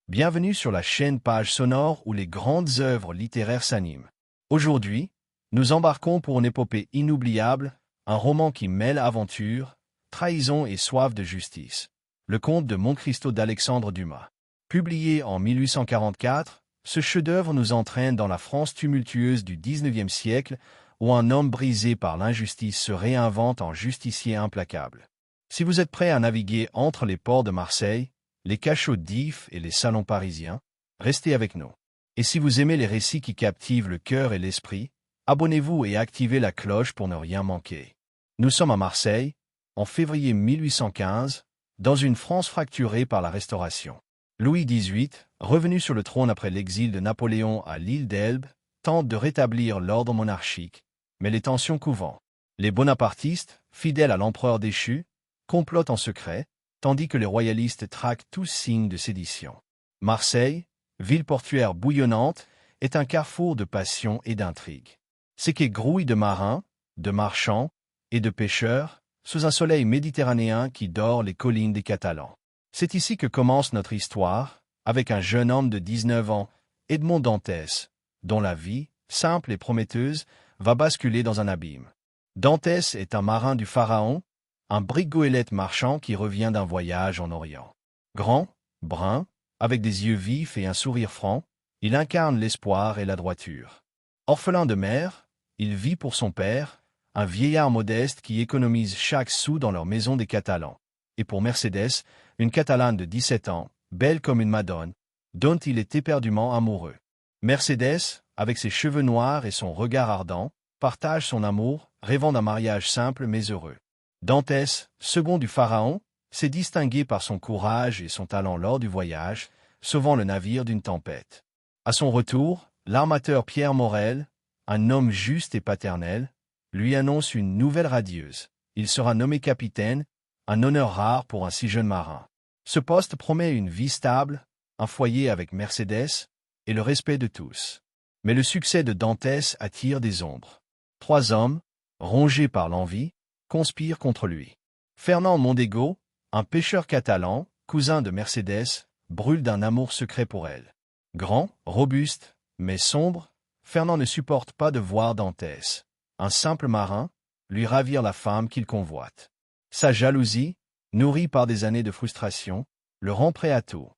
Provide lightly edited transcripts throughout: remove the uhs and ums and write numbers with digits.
Bienvenue sur la chaîne Page Sonore où les grandes œuvres littéraires s'animent. Aujourd'hui, nous embarquons pour une épopée inoubliable, un roman qui mêle aventure, trahison et soif de justice. Le Comte de Monte Cristo d'Alexandre Dumas. Publié en 1844, ce chef-d'œuvre nous entraîne dans la France tumultueuse du XIXe siècle où un homme brisé par l'injustice se réinvente en justicier implacable. Si vous êtes prêt à naviguer entre les ports de Marseille, les cachots d'If et les salons parisiens, restez avec nous. Et si vous aimez les récits qui captivent le cœur et l'esprit, abonnez-vous et activez la cloche pour ne rien manquer. Nous sommes à Marseille, en février 1815, dans une France fracturée par la Restauration. Louis XVIII, revenu sur le trône après l'exil de Napoléon à l'île d'Elbe, tente de rétablir l'ordre monarchique, mais les tensions couvant. Les bonapartistes, fidèles à l'empereur déchu, complotent en secret, tandis que les royalistes traquent tout signe de sédition. Marseille, ville portuaire bouillonnante, est un carrefour de passion et d'intrigue. Ses quais grouillent de marins, de marchands et de pêcheurs, sous un soleil méditerranéen qui dore les collines des Catalans. C'est ici que commence notre histoire, avec un jeune homme de 19 ans, Edmond Dantès, dont la vie, simple et prometteuse, va basculer dans un abîme. Dantès est un marin du Pharaon, un brick-goélette marchand qui revient d'un voyage en Orient. Grand, brun, avec des yeux vifs et un sourire franc, il incarne l'espoir et la droiture. Orphelin de mère, il vit pour son père, un vieillard modeste qui économise chaque sou dans leur maison des Catalans. Et pour Mercedes, une Catalane de 17 ans, belle comme une madone, dont il est éperdument amoureux. Mercedes, avec ses cheveux noirs et son regard ardent, partage son amour, rêvant d'un mariage simple mais heureux. Dantès, second du Pharaon, s'est distingué par son courage et son talent lors du voyage, sauvant le navire d'une tempête. À son retour, l'armateur Pierre Morel, un homme juste et paternel, lui annonce une nouvelle radieuse. Il sera nommé capitaine, un honneur rare pour un si jeune marin. Ce poste promet une vie stable, un foyer avec Mercedes et le respect de tous. Mais le succès de Dantès attire des ombres. 3 hommes, rongés par l'envie, conspire contre lui. Fernand Mondego, un pêcheur catalan, cousin de Mercedes, brûle d'un amour secret pour elle. Grand, robuste, mais sombre, Fernand ne supporte pas de voir Dantès, un simple marin, lui ravir la femme qu'il convoite. Sa jalousie, nourrie par des années de frustration, le rend prêt à tout.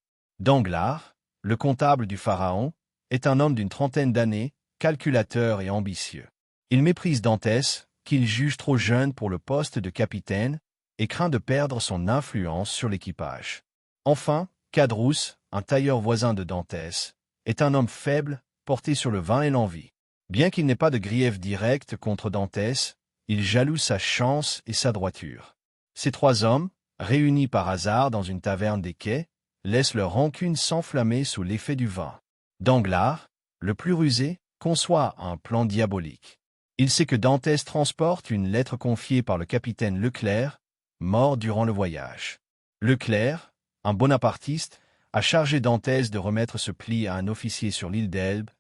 Danglars, le comptable du Pharaon, est un homme d'une trentaine d'années, calculateur et ambitieux. Il méprise Dantès, qu'il juge trop jeune pour le poste de capitaine, et craint de perdre son influence sur l'équipage. Enfin, Cadrousse, un tailleur voisin de Dantès, est un homme faible, porté sur le vin et l'envie. Bien qu'il n'ait pas de grief direct contre Dantès, il jalouse sa chance et sa droiture. Ces 3 hommes, réunis par hasard dans une taverne des quais, laissent leur rancune s'enflammer sous l'effet du vin. Danglars, le plus rusé, conçoit un plan diabolique. Il sait que Dantès transporte une lettre confiée par le capitaine Leclerc, mort durant le voyage. Leclerc, un bonapartiste, a chargé Dantès de remettre ce pli à un officier sur l'île d'Elbe,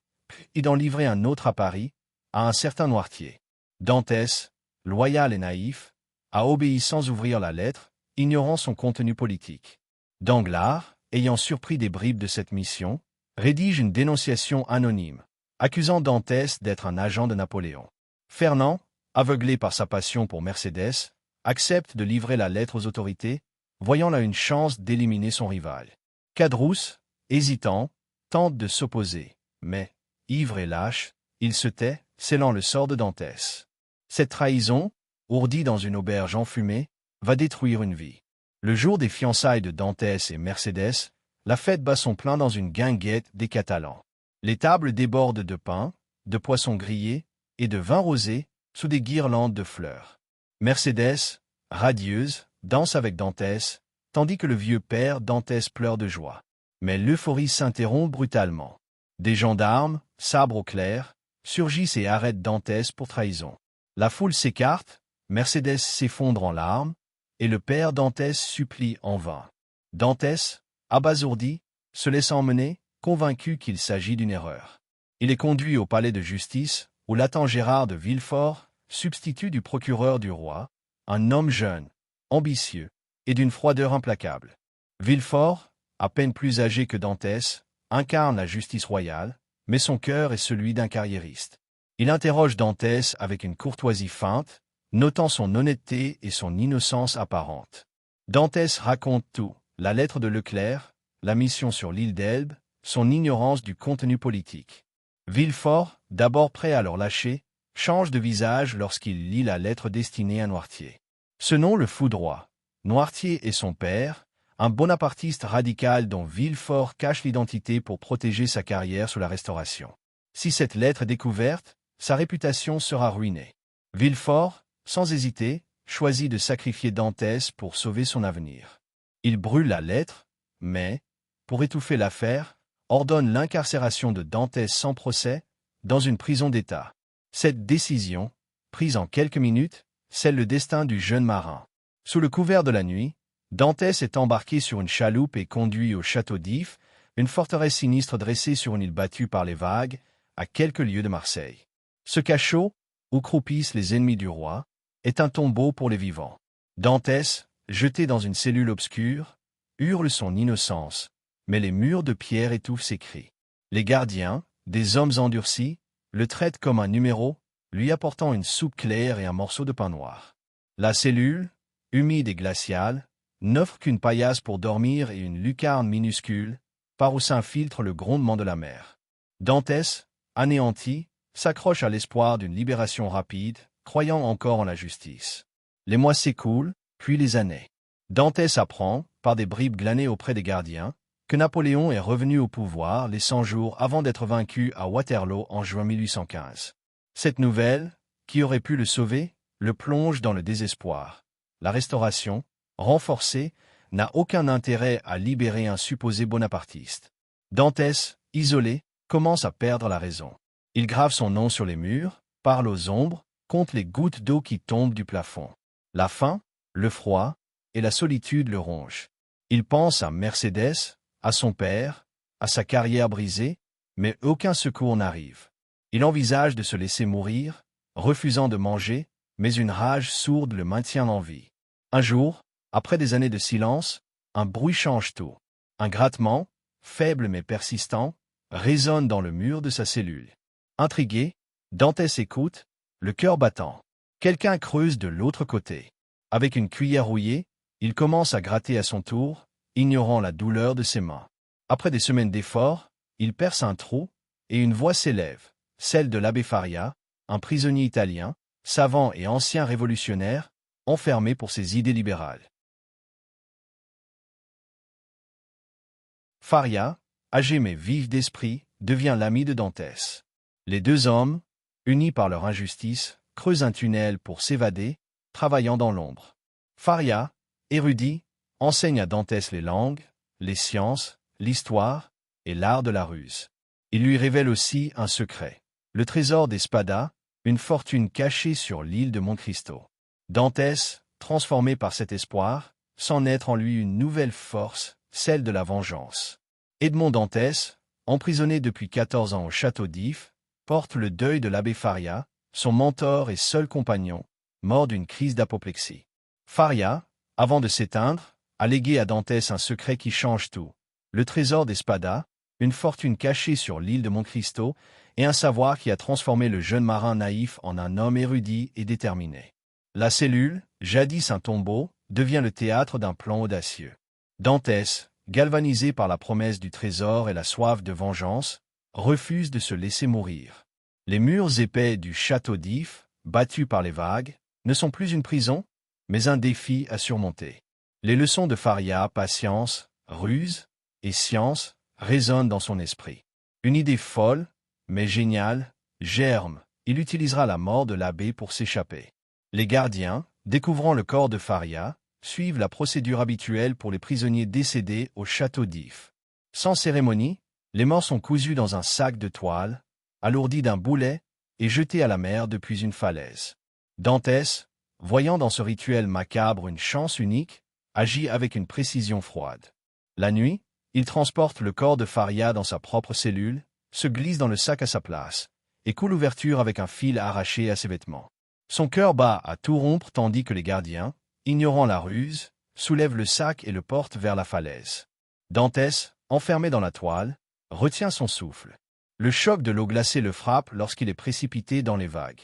et d'en livrer un autre à Paris, à un certain Noirtier. Dantès, loyal et naïf, a obéi sans ouvrir la lettre, ignorant son contenu politique. Danglars, ayant surpris des bribes de cette mission, rédige une dénonciation anonyme, accusant Dantès d'être un agent de Napoléon. Fernand, aveuglé par sa passion pour Mercedes, accepte de livrer la lettre aux autorités, voyant là une chance d'éliminer son rival. Cadrousse, hésitant, tente de s'opposer, mais, ivre et lâche, il se tait, scellant le sort de Dantès. Cette trahison, ourdie dans une auberge enfumée, va détruire une vie. Le jour des fiançailles de Dantès et Mercedes, la fête bat son plein dans une guinguette des Catalans. Les tables débordent de pain, de poissons grillés, et de vin rosé, sous des guirlandes de fleurs. Mercedes, radieuse, danse avec Dantès, tandis que le vieux père Dantès pleure de joie. Mais l'euphorie s'interrompt brutalement. Des gendarmes, sabre au clair, surgissent et arrêtent Dantès pour trahison. La foule s'écarte, Mercedes s'effondre en larmes, et le père Dantès supplie en vain. Dantès, abasourdi, se laisse emmener, convaincu qu'il s'agit d'une erreur. Il est conduit au palais de justice, où l'attend Gérard de Villefort, substitut du procureur du roi, un homme jeune, ambitieux, et d'une froideur implacable. Villefort, à peine plus âgé que Dantès, incarne la justice royale, mais son cœur est celui d'un carriériste. Il interroge Dantès avec une courtoisie feinte, notant son honnêteté et son innocence apparente. Dantès raconte tout, la lettre de Leclerc, la mission sur l'île d'Elbe, son ignorance du contenu politique. Villefort, d'abord prêt à le lâcher, change de visage lorsqu'il lit la lettre destinée à Noirtier. Ce nom le foudroie. Noirtier est son père, un bonapartiste radical dont Villefort cache l'identité pour protéger sa carrière sous la Restauration. Si cette lettre est découverte, sa réputation sera ruinée. Villefort, sans hésiter, choisit de sacrifier Dantès pour sauver son avenir. Il brûle la lettre, mais, pour étouffer l'affaire, ordonne l'incarcération de Dantès sans procès, dans une prison d'État. Cette décision, prise en quelques minutes, scelle le destin du jeune marin. Sous le couvert de la nuit, Dantès est embarqué sur une chaloupe et conduit au château d'If, une forteresse sinistre dressée sur une île battue par les vagues, à quelques lieues de Marseille. Ce cachot, où croupissent les ennemis du roi, est un tombeau pour les vivants. Dantès, jeté dans une cellule obscure, hurle son innocence, mais les murs de pierre étouffent ses cris. Les gardiens, des hommes endurcis, le traitent comme un numéro, lui apportant une soupe claire et un morceau de pain noir. La cellule, humide et glaciale, n'offre qu'une paillasse pour dormir et une lucarne minuscule, par où s'infiltre le grondement de la mer. Dantès, anéanti, s'accroche à l'espoir d'une libération rapide, croyant encore en la justice. Les mois s'écoulent, puis les années. Dantès apprend, par des bribes glanées auprès des gardiens, que Napoléon est revenu au pouvoir les 100 jours avant d'être vaincu à Waterloo en juin 1815. Cette nouvelle, qui aurait pu le sauver, le plonge dans le désespoir. La Restauration, renforcée, n'a aucun intérêt à libérer un supposé bonapartiste. Dantès, isolé, commence à perdre la raison. Il grave son nom sur les murs, parle aux ombres, compte les gouttes d'eau qui tombent du plafond. La faim, le froid et la solitude le rongent. Il pense à Mercédès, à son père, à sa carrière brisée, mais aucun secours n'arrive. Il envisage de se laisser mourir, refusant de manger, mais une rage sourde le maintient en vie. Un jour, après des années de silence, un bruit change tout. Un grattement, faible mais persistant, résonne dans le mur de sa cellule. Intrigué, Dantès écoute, le cœur battant. Quelqu'un creuse de l'autre côté. Avec une cuillère rouillée, il commence à gratter à son tour, ignorant la douleur de ses mains. Après des semaines d'efforts, il perce un trou, et une voix s'élève, celle de l'abbé Faria, un prisonnier italien, savant et ancien révolutionnaire, enfermé pour ses idées libérales. Faria, âgé mais vif d'esprit, devient l'ami de Dantès. Les deux hommes, unis par leur injustice, creusent un tunnel pour s'évader, travaillant dans l'ombre. Faria, érudit, enseigne à Dantès les langues, les sciences, l'histoire et l'art de la ruse. Il lui révèle aussi un secret, le trésor des Spada, une fortune cachée sur l'île de Monte Cristo. Dantès, transformé par cet espoir, sent naître en lui une nouvelle force, celle de la vengeance. Edmond Dantès, emprisonné depuis 14 ans au château d'If, porte le deuil de l'abbé Faria, son mentor et seul compagnon, mort d'une crise d'apoplexie. Faria, avant de s'éteindre, a légué à Dantès un secret qui change tout, le trésor des Spada, une fortune cachée sur l'île de Monte Cristo, et un savoir qui a transformé le jeune marin naïf en un homme érudit et déterminé. La cellule, jadis un tombeau, devient le théâtre d'un plan audacieux. Dantès, galvanisé par la promesse du trésor et la soif de vengeance, refuse de se laisser mourir. Les murs épais du château d'If, battus par les vagues, ne sont plus une prison, mais un défi à surmonter. Les leçons de Faria, patience, ruse et science résonnent dans son esprit. Une idée folle, mais géniale, germe. Il utilisera la mort de l'abbé pour s'échapper. Les gardiens, découvrant le corps de Faria, suivent la procédure habituelle pour les prisonniers décédés au château d'If. Sans cérémonie, les morts sont cousus dans un sac de toile, alourdis d'un boulet et jetés à la mer depuis une falaise. Dantès, voyant dans ce rituel macabre une chance unique, agit avec une précision froide. La nuit, il transporte le corps de Faria dans sa propre cellule, se glisse dans le sac à sa place, et coule l'ouverture avec un fil arraché à ses vêtements. Son cœur bat à tout rompre tandis que les gardiens, ignorant la ruse, soulèvent le sac et le portent vers la falaise. Dantès, enfermé dans la toile, retient son souffle. Le choc de l'eau glacée le frappe lorsqu'il est précipité dans les vagues.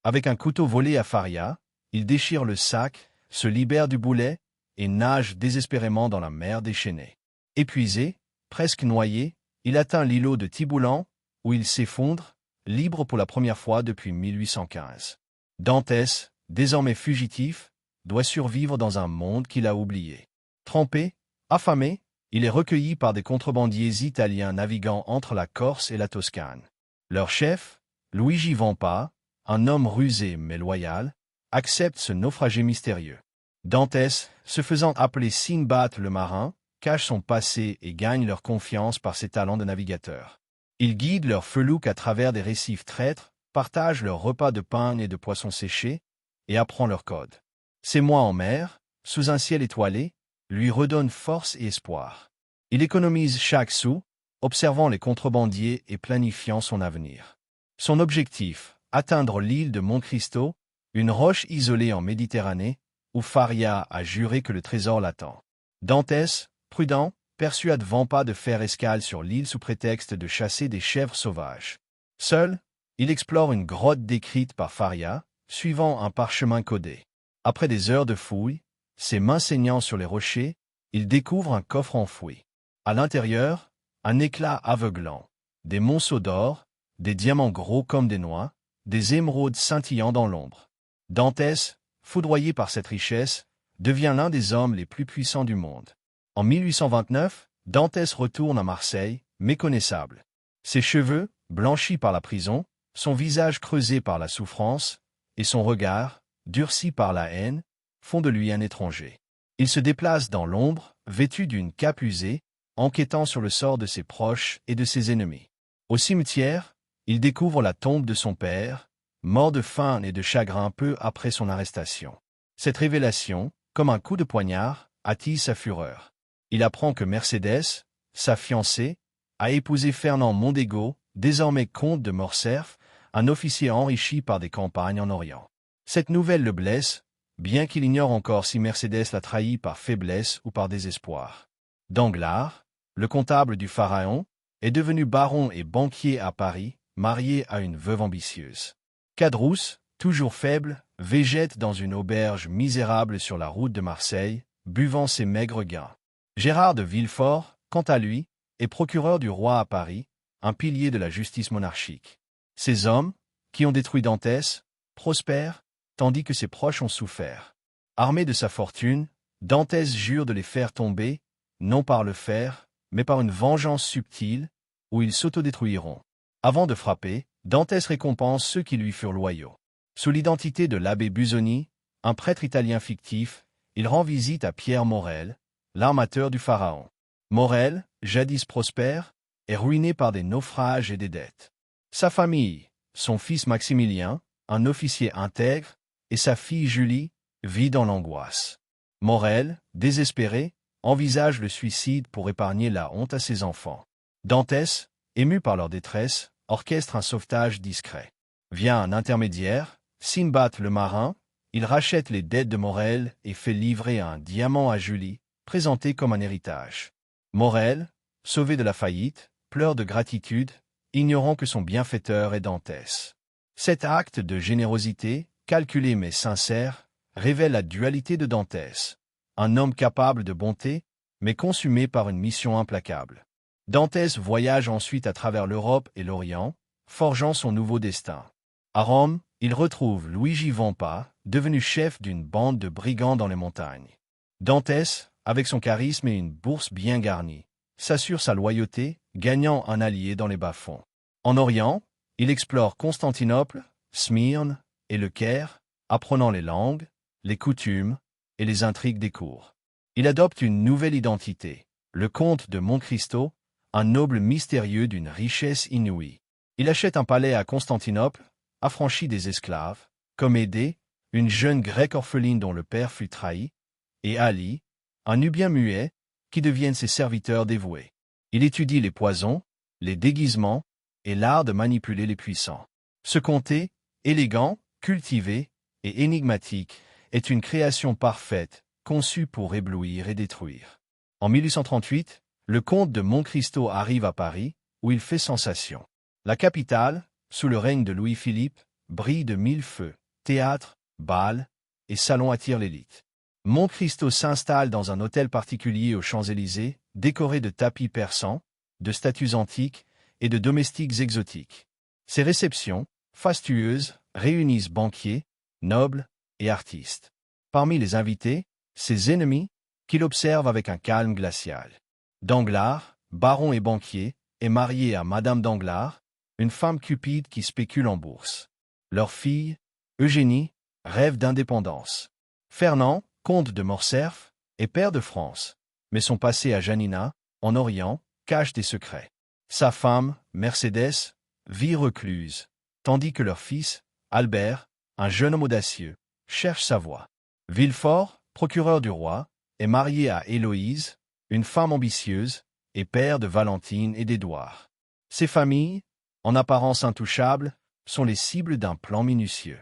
Avec un couteau volé à Faria, il déchire le sac, se libère du boulet et nage désespérément dans la mer déchaînée. Épuisé, presque noyé, il atteint l'îlot de Tiboulen, où il s'effondre, libre pour la première fois depuis 1815. Dantès, désormais fugitif, doit survivre dans un monde qu'il a oublié. Trempé, affamé, il est recueilli par des contrebandiers italiens naviguant entre la Corse et la Toscane. Leur chef, Luigi Vampa, un homme rusé mais loyal, accepte ce naufragé mystérieux. Dantès, se faisant appeler Sinbad le marin, cache son passé et gagne leur confiance par ses talents de navigateur. Il guide leur felouque à travers des récifs traîtres, partage leurs repas de pain et de poissons séchés, et apprend leur code. Ces mois en mer, sous un ciel étoilé, lui redonnent force et espoir. Il économise chaque sou, observant les contrebandiers et planifiant son avenir. Son objectif, atteindre l'île de Monte Cristo, une roche isolée en Méditerranée, où Faria a juré que le trésor l'attend. Dantès, prudent, persuade Vampa de faire escale sur l'île sous prétexte de chasser des chèvres sauvages. Seul, il explore une grotte décrite par Faria, suivant un parchemin codé. Après des heures de fouilles, ses mains saignant sur les rochers, il découvre un coffre enfoui. À l'intérieur, un éclat aveuglant, des monceaux d'or, des diamants gros comme des noix, des émeraudes scintillant dans l'ombre. Dantès, foudroyé par cette richesse, devient l'un des hommes les plus puissants du monde. En 1829, Dantès retourne à Marseille, méconnaissable. Ses cheveux, blanchis par la prison, son visage creusé par la souffrance, et son regard, durci par la haine, font de lui un étranger. Il se déplace dans l'ombre, vêtu d'une cape usée, enquêtant sur le sort de ses proches et de ses ennemis. Au cimetière, il découvre la tombe de son père, mort de faim et de chagrin peu après son arrestation. Cette révélation, comme un coup de poignard, attise sa fureur. Il apprend que Mercédès, sa fiancée, a épousé Fernand Mondego, désormais comte de Morcerf, un officier enrichi par des campagnes en Orient. Cette nouvelle le blesse, bien qu'il ignore encore si Mercédès l'a trahi par faiblesse ou par désespoir. Danglars, le comptable du pharaon, est devenu baron et banquier à Paris, marié à une veuve ambitieuse. Cadrousse, toujours faible, végète dans une auberge misérable sur la route de Marseille, buvant ses maigres gains. Gérard de Villefort, quant à lui, est procureur du roi à Paris, un pilier de la justice monarchique. Ces hommes, qui ont détruit Dantès, prospèrent, tandis que ses proches ont souffert. Armé de sa fortune, Dantès jure de les faire tomber, non par le fer, mais par une vengeance subtile, où ils s'autodétruiront. Avant de frapper, Dantès récompense ceux qui lui furent loyaux. Sous l'identité de l'abbé Busoni, un prêtre italien fictif, il rend visite à Pierre Morel, l'armateur du pharaon. Morel, jadis prospère, est ruiné par des naufrages et des dettes. Sa famille, son fils Maximilien, un officier intègre, et sa fille Julie, vit dans l'angoisse. Morel, désespéré, envisage le suicide pour épargner la honte à ses enfants. Dantès, ému par leur détresse, orchestre un sauvetage discret. Via un intermédiaire, Sinbad le marin, il rachète les dettes de Morel et fait livrer un diamant à Julie, présenté comme un héritage. Morel, sauvé de la faillite, pleure de gratitude, ignorant que son bienfaiteur est Dantès. Cet acte de générosité, calculé mais sincère, révèle la dualité de Dantès. Un homme capable de bonté, mais consumé par une mission implacable. Dantès voyage ensuite à travers l'Europe et l'Orient, forgeant son nouveau destin. À Rome, il retrouve Luigi Vampa, devenu chef d'une bande de brigands dans les montagnes. Dantès, avec son charisme et une bourse bien garnie, s'assure sa loyauté, gagnant un allié dans les bas-fonds. En Orient, il explore Constantinople, Smyrne et le Caire, apprenant les langues, les coutumes et les intrigues des cours. Il adopte une nouvelle identité, le comte de Monte Cristo, un noble mystérieux d'une richesse inouïe. Il achète un palais à Constantinople, affranchit des esclaves, comme Médée, une jeune grecque orpheline dont le père fut trahi, et Ali, un Nubien muet, qui deviennent ses serviteurs dévoués. Il étudie les poisons, les déguisements et l'art de manipuler les puissants. Ce comté, élégant, cultivé et énigmatique, est une création parfaite, conçue pour éblouir et détruire. En 1838, Le comte de Monte Cristo arrive à Paris, où il fait sensation. La capitale, sous le règne de Louis-Philippe, brille de mille feux. Théâtres, bals et salons attirent l'élite. Monte Cristo s'installe dans un hôtel particulier aux Champs-Élysées, décoré de tapis persans, de statues antiques et de domestiques exotiques. Ses réceptions, fastueuses, réunissent banquiers, nobles et artistes. Parmi les invités, ses ennemis, qu'il observe avec un calme glacial. Danglars, baron et banquier, est marié à Madame Danglars, une femme cupide qui spécule en bourse. Leur fille, Eugénie, rêve d'indépendance. Fernand, comte de Morcerf, est pair de France, mais son passé à Janina, en Orient, cache des secrets. Sa femme, Mercédès, vit recluse, tandis que leur fils, Albert, un jeune homme audacieux, cherche sa voie. Villefort, procureur du roi, est marié à Héloïse, une femme ambitieuse, et père de Valentine et d'Édouard. Ces familles, en apparence intouchables, sont les cibles d'un plan minutieux.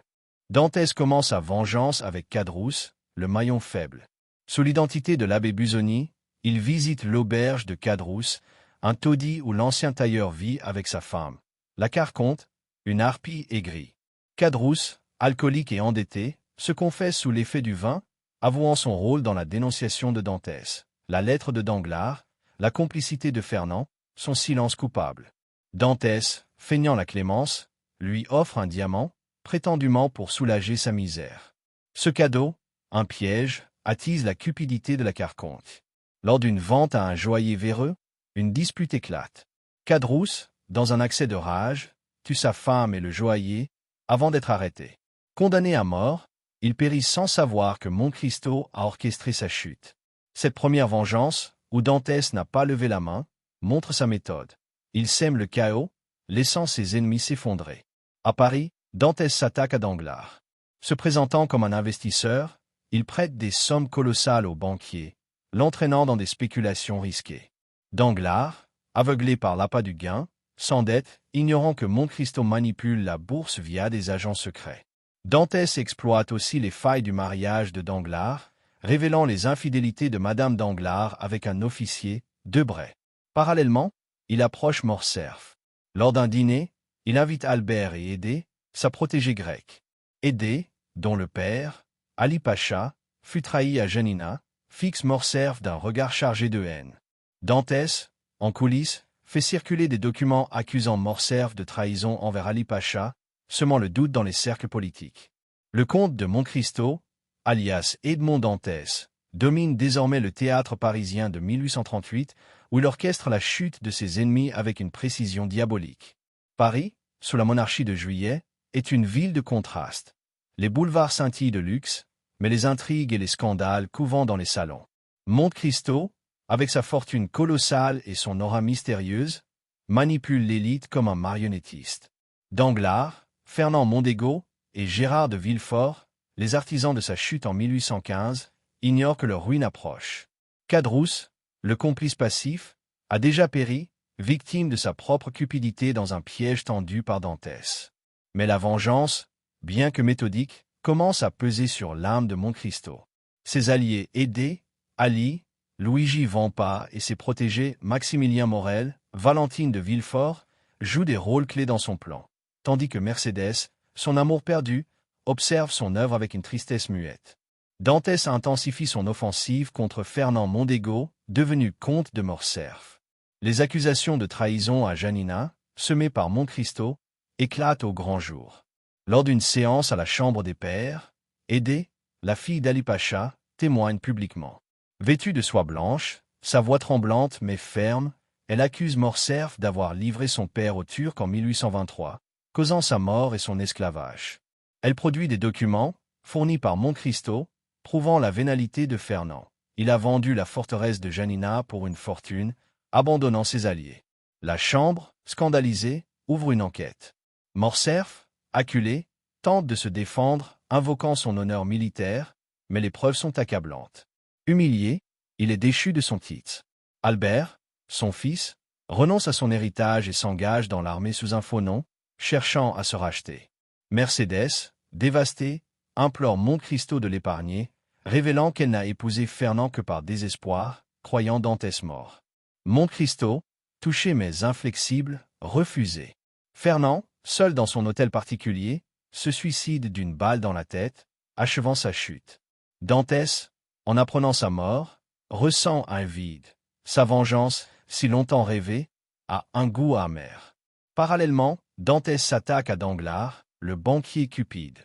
Dantès commence sa vengeance avec Caderousse, le maillon faible. Sous l'identité de l'abbé Busoni, il visite l'auberge de Caderousse, un taudis où l'ancien tailleur vit avec sa femme. La Carconte, une harpie aigrie. Caderousse, alcoolique et endetté, se confesse sous l'effet du vin, avouant son rôle dans la dénonciation de Dantès. La lettre de Danglars, la complicité de Fernand, son silence coupable. Dantès, feignant la clémence, lui offre un diamant, prétendument pour soulager sa misère. Ce cadeau, un piège, attise la cupidité de la Carconte. Lors d'une vente à un joaillier véreux, une dispute éclate. Caderousse, dans un accès de rage, tue sa femme et le joaillier, avant d'être arrêté. Condamné à mort, il périt sans savoir que Monte Cristo a orchestré sa chute. Cette première vengeance, où Dantès n'a pas levé la main, montre sa méthode. Il sème le chaos, laissant ses ennemis s'effondrer. À Paris, Dantès s'attaque à Danglars. Se présentant comme un investisseur, il prête des sommes colossales aux banquiers, l'entraînant dans des spéculations risquées. Danglars, aveuglé par l'appât du gain, s'endette, ignorant que Monte Cristo manipule la bourse via des agents secrets. Dantès exploite aussi les failles du mariage de Danglars, révélant les infidélités de Madame Danglars avec un officier, Debray. Parallèlement, il approche Morcerf. Lors d'un dîner, il invite Albert et Édée, sa protégée grecque. Édée, dont le père, Ali Pacha, fut trahi à Janina, fixe Morcerf d'un regard chargé de haine. Dantès, en coulisses, fait circuler des documents accusant Morcerf de trahison envers Ali Pacha, semant le doute dans les cercles politiques. Le comte de Monte Cristo, alias Edmond Dantès, domine désormais le théâtre parisien de 1838, où il orchestre la chute de ses ennemis avec une précision diabolique. Paris, sous la monarchie de Juillet, est une ville de contraste. Les boulevards scintillent de luxe, mais les intrigues et les scandales couvent dans les salons. Monte Cristo, avec sa fortune colossale et son aura mystérieuse, manipule l'élite comme un marionnettiste. Danglars, Fernand Mondego et Gérard de Villefort, les artisans de sa chute en 1815, ignorent que leur ruine approche. Caderousse, le complice passif, a déjà péri, victime de sa propre cupidité dans un piège tendu par Dantès. Mais la vengeance, bien que méthodique, commence à peser sur l'âme de Monte Cristo. Ses alliés Édée, Ali, Luigi Vampa et ses protégés Maximilien Morel, Valentine de Villefort, jouent des rôles clés dans son plan, tandis que Mercédès, son amour perdu, observe son œuvre avec une tristesse muette. Dantès intensifie son offensive contre Fernand Mondego, devenu comte de Morcerf. Les accusations de trahison à Janina, semées par Monte Cristo, éclatent au grand jour. Lors d'une séance à la Chambre des Pairs, Édée, la fille d'Ali Pacha, témoigne publiquement. Vêtue de soie blanche, sa voix tremblante mais ferme, elle accuse Morcerf d'avoir livré son père aux Turcs en 1823, causant sa mort et son esclavage. Elle produit des documents, fournis par Monte Cristo, prouvant la vénalité de Fernand. Il a vendu la forteresse de Janina pour une fortune, abandonnant ses alliés. La Chambre, scandalisée, ouvre une enquête. Morcerf, acculé, tente de se défendre, invoquant son honneur militaire, mais les preuves sont accablantes. Humilié, il est déchu de son titre. Albert, son fils, renonce à son héritage et s'engage dans l'armée sous un faux nom, cherchant à se racheter. Mercédès, dévastée, implore Monte Cristo de l'épargner, révélant qu'elle n'a épousé Fernand que par désespoir, croyant Dantès mort. Monte Cristo, touché mais inflexible, refusé. Fernand, seul dans son hôtel particulier, se suicide d'une balle dans la tête, achevant sa chute. Dantès, en apprenant sa mort, ressent un vide. Sa vengeance, si longtemps rêvée, a un goût amer. Parallèlement, Dantès s'attaque à Danglars, le banquier cupide.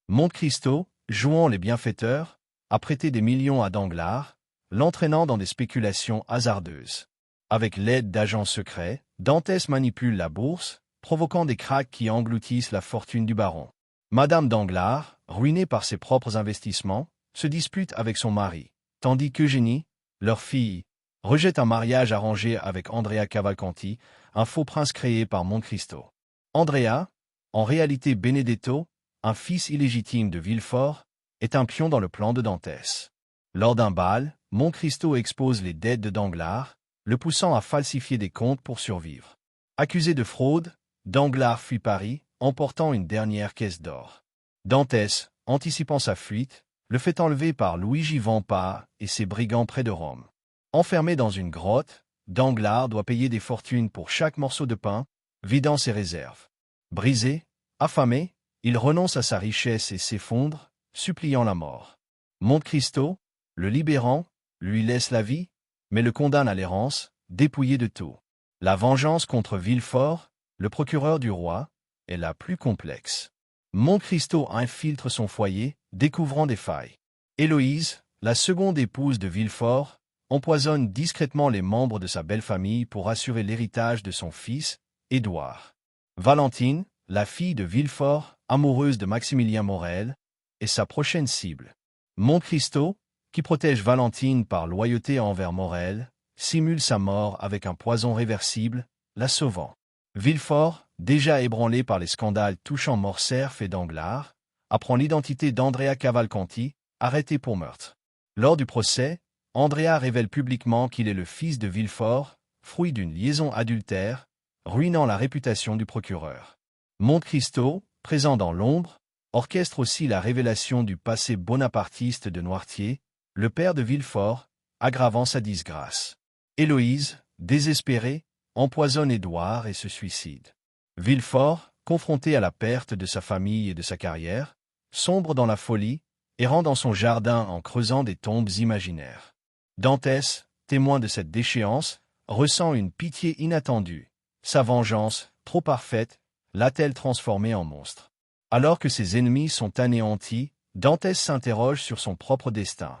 Monte Cristo, jouant les bienfaiteurs, a prêté des millions à Danglars, l'entraînant dans des spéculations hasardeuses. Avec l'aide d'agents secrets, Dantès manipule la bourse, provoquant des krachs qui engloutissent la fortune du baron. Madame Danglars, ruinée par ses propres investissements, se dispute avec son mari, tandis qu'Eugénie, leur fille, rejette un mariage arrangé avec Andrea Cavalcanti, un faux prince créé par Monte Cristo. Andrea, en réalité Benedetto, un fils illégitime de Villefort, est un pion dans le plan de Dantès. Lors d'un bal, Monte Cristo expose les dettes de Danglars, le poussant à falsifier des comptes pour survivre. Accusé de fraude, Danglars fuit Paris, emportant une dernière caisse d'or. Dantès, anticipant sa fuite, le fait enlever par Luigi Vampa et ses brigands près de Rome. Enfermé dans une grotte, Danglars doit payer des fortunes pour chaque morceau de pain, vidant ses réserves. Brisé, affamé, il renonce à sa richesse et s'effondre, suppliant la mort. Monte Cristo, le libérant, lui laisse la vie, mais le condamne à l'errance, dépouillé de tout. La vengeance contre Villefort, le procureur du roi, est la plus complexe. Monte Cristo infiltre son foyer, découvrant des failles. Héloïse, la seconde épouse de Villefort, empoisonne discrètement les membres de sa belle famille pour assurer l'héritage de son fils, Édouard. Valentine, la fille de Villefort, amoureuse de Maximilien Morel, est sa prochaine cible. Monte Cristo, qui protège Valentine par loyauté envers Morel, simule sa mort avec un poison réversible, la sauvant. Villefort, déjà ébranlé par les scandales touchant Morcerf et Danglars, apprend l'identité d'Andrea Cavalcanti, arrêté pour meurtre. Lors du procès, Andrea révèle publiquement qu'il est le fils de Villefort, fruit d'une liaison adultère, ruinant la réputation du procureur. Monte Cristo, présent dans l'ombre, orchestre aussi la révélation du passé bonapartiste de Noirtier, le père de Villefort, aggravant sa disgrâce. Héloïse, désespérée, empoisonne Édouard et se suicide. Villefort, confronté à la perte de sa famille et de sa carrière, sombre dans la folie, errant dans son jardin en creusant des tombes imaginaires. Dantès, témoin de cette déchéance, ressent une pitié inattendue. Sa vengeance, trop parfaite, l'a-t-elle transformé en monstre? Alors que ses ennemis sont anéantis, Dantès s'interroge sur son propre destin.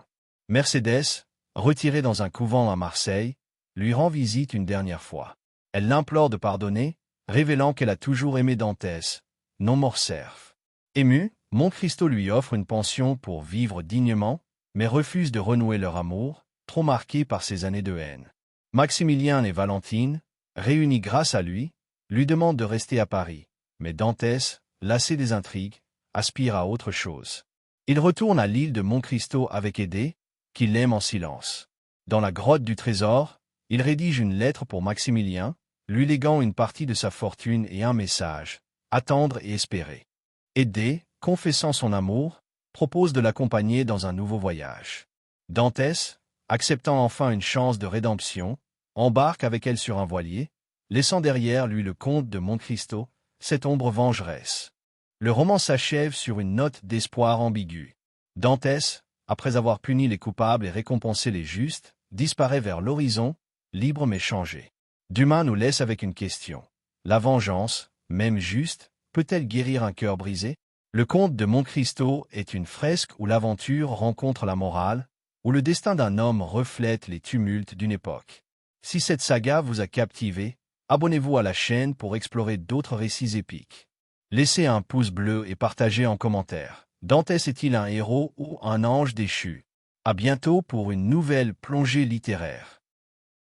Mercédès, retirée dans un couvent à Marseille, lui rend visite une dernière fois. Elle l'implore de pardonner, révélant qu'elle a toujours aimé Dantès, non Morcerf. Ému, Monte Cristo lui offre une pension pour vivre dignement, mais refuse de renouer leur amour, trop marqué par ses années de haine. Maximilien et Valentine, réunis grâce à lui, lui demandent de rester à Paris, mais Dantès, lassé des intrigues, aspire à autre chose. Il retourne à l'île de Monte Cristo avec Édée, qui l'aime en silence. Dans la grotte du trésor, il rédige une lettre pour Maximilien, lui léguant une partie de sa fortune et un message, attendre et espérer. Édée, confessant son amour, propose de l'accompagner dans un nouveau voyage. Dantès, acceptant enfin une chance de rédemption, embarque avec elle sur un voilier, laissant derrière lui le comte de Monte Cristo, cette ombre vengeresse. Le roman s'achève sur une note d'espoir ambiguë. Dantès, après avoir puni les coupables et récompensé les justes, disparaît vers l'horizon, libre mais changé. Dumas nous laisse avec une question. La vengeance, même juste, peut-elle guérir un cœur brisé? Le conte de Monte Cristo est une fresque où l'aventure rencontre la morale, où le destin d'un homme reflète les tumultes d'une époque. Si cette saga vous a captivé, abonnez-vous à la chaîne pour explorer d'autres récits épiques. Laissez un pouce bleu et partagez en commentaire. Dantès est-il un héros ou un ange déchu? À bientôt pour une nouvelle plongée littéraire.